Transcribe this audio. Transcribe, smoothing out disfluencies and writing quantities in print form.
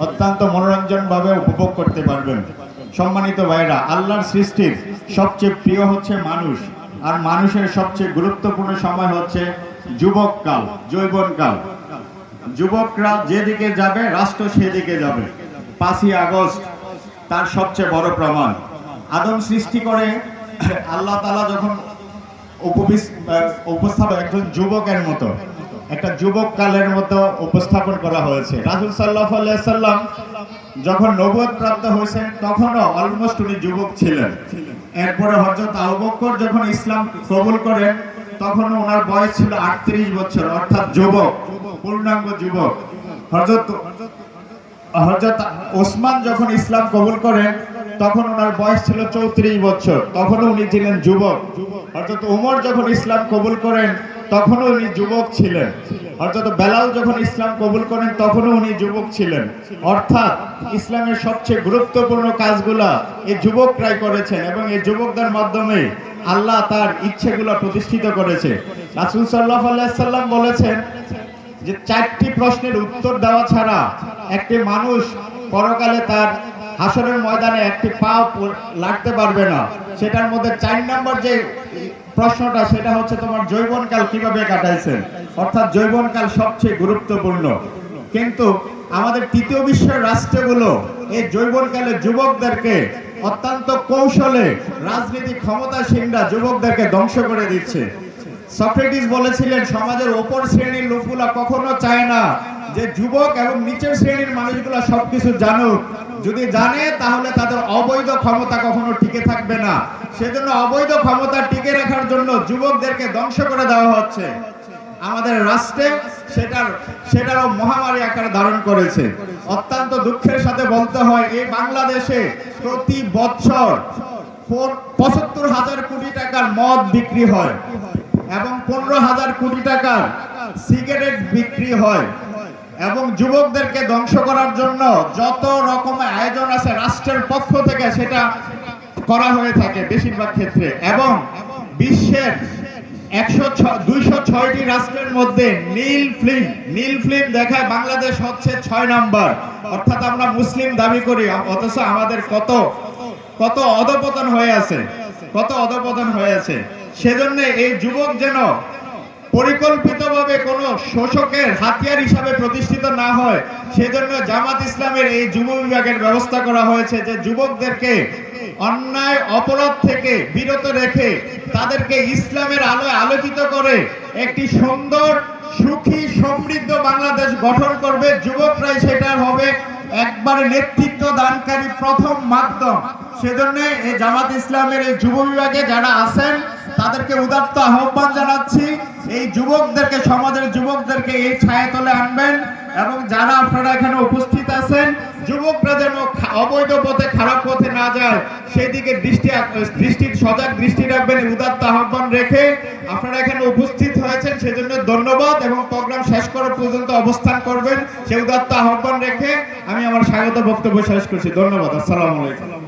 অত্যন্ত মনোরঞ্জনভাবে উপভোগ করতে পারবেন। সম্মানিত ভাইরা, আল্লাহর সৃষ্টির সবচেয়ে প্রিয় হচ্ছে মানুষ, আর মানুষের সবচেয়ে গুরুত্বপূর্ণ সময় হচ্ছে যুবককাল, যৌবনকাল। যুবকরা যেদিকে যাবে রাষ্ট্র সেদিকে যাবে। 5ই আগস্ট তার সবচেয়ে বড় প্রমাণ। আদম সৃষ্টি করে আল্লাহ তাআলা যখন উপস্থাপন একজন যুবকের মতো, একটা যুবক কালের মতো উপস্থাপন করা হয়েছে। রাসূল সাল্লাল্লাহু আলাইহি সাল্লাম যখন নবুয়ত প্রাপ্ত হয়েছেন তখনও অলমোস্ট উনি যুবক ছিলেন। এরপরে হযরত আবু বকর যখন ইসলাম কবুল করেন তখন ওনার বয়স ছিল 38 বছর, অর্থাৎ যুবক, পূর্ণাঙ্গ যুবক। হযরত ওসমান যখন ইসলাম কবুল করেন তখন ওনার বয়স ছিল 34 বছর, তখনও উনি ছিলেন যুবক। হযরত ওমর যখন ইসলাম কবুল করেন তখনও উনি যুবক ছিলেন। হযরত বেলাল যখন ইসলাম কবুল করেন তখনও উনি যুবক ছিলেন। অর্থাৎ ইসলামের সবচেয়ে গুরুত্বপূর্ণ কাজগুলা এই যুবকরাই করেছেন এবং এই যুবকদের মাধ্যমে আল্লাহ তার ইচ্ছেগুলো প্রতিষ্ঠিত করেছে। রাসূল সাল্লাল্লাহু আলাইহি সাল্লাম বলেছেন যে 4টি প্রশ্নের উত্তর দেওয়া ছাড়া একটি মানুষ পরকালে তার হাসরের ময়দানে একটি পাও লাগতে পারবে না। সেটার মধ্যে 4 নম্বর যে প্রশ্নটা, সেটা হচ্ছে তোমার যৌবনকাল কিভাবে কাটাইছেন। অর্থাৎ যৌবনকাল সবচেয়ে গুরুত্বপূর্ণ। কিন্তু আমাদের তৃতীয় বিশ্বের রাষ্ট্রগুলো এই যৌবনকালে যুবকদেরকে অত্যন্ত কৌশলে রাজনীতি ক্ষমতাসীনরা যুবকদেরকে ধ্বংস করে দিচ্ছে। সক্রেটিস বলেছিলেন, সমাজের ওপর শ্রেণীর লোকগুলা কখনো চায় না যে যুবক এবং নিচের শ্রেণীর মানুষগুলা সবকিছু জানুক। যদি জানে তাহলে তাদের অবৈধ ক্ষমতা কখনো টিকে থাকবে না। সেজন্য অবৈধ ক্ষমতা টিকে রাখার জন্য যুবকদেরকে ধ্বংস করে দেওয়া হচ্ছে। আমাদের রাষ্ট্রে সেটারও মহামারী আকার ধারণ করেছে। অত্যন্ত দুঃখের সাথে বলতে হয়, এই বাংলাদেশে প্রতি বছর 75,000 কোটি টাকার মদ বিক্রি হয় এবং 15,000 কোটি টাকার সিগারেট বিক্রি হয়। এবং যুবকদেরকে ধ্বংস করার জন্য যত রকমের আয়োজন আছে রাষ্ট্রের পক্ষ থেকে সেটা করা হয়ে থাকে বেশিরভাগ ক্ষেত্রে। এবং বিশ্বের 206টি রাষ্ট্রের মধ্যে নীল ফিল্ম দেখায় বাংলাদেশ হচ্ছে 6 নাম্বার। অর্থাৎ আমরা মুসলিম দাবি করি, অথচ আমাদের কত অধঃপতন হয়ে আছে। সেজন্য এই যুবক যেন পরিকল্পিতভাবে কোন শোষকের হাতিয়ার হিসাবে প্রতিষ্ঠিত না হয়, সেজন্য জামাত ইসলামের এই যুব বিভাগের ব্যবস্থা করা হয়েছে যে যুবকদেরকে অন্যায় অপরাধ থেকে বিরত রেখে তাদেরকে ইসলামের আলোয় আলোকিত করে একটি সুন্দর, সুখী, সমৃদ্ধ বাংলাদেশ গঠন করবে। যুবকরাই সেটার হবে একবারে নেতৃত্ব দানকারী প্রথম মাধ্যম। সেজন্য এই জামাত ইসলামের এই যুব বিভাগে যারা আছেন তাদেরকে উদাত্ত আহ্বান জানাচ্ছি, এই যুবকদেরকে, সমাজের যুবকদেরকে এই ছায়াতলে আনবেন। এবং যারা আপনারা এখানে উপস্থিত আছেন, যুবকরা যেন অবৈধ পথে, খারাপ পথে না যায় সেদিকে সজাগ দৃষ্টি রাখবেন। উদাত্ত আহ্বান রেখে আপনারা এখানে উপস্থিত হয়েছেন সেজন্য ধন্যবাদ, এবং প্রোগ্রাম শেষ করার পর্যন্ত অবস্থান করবেন সেই উদাত্ত আহ্বান রেখে আমি আমার স্বাগত বক্তব্য শেষ করছি। ধন্যবাদ। আসসালামু আলাইকুম।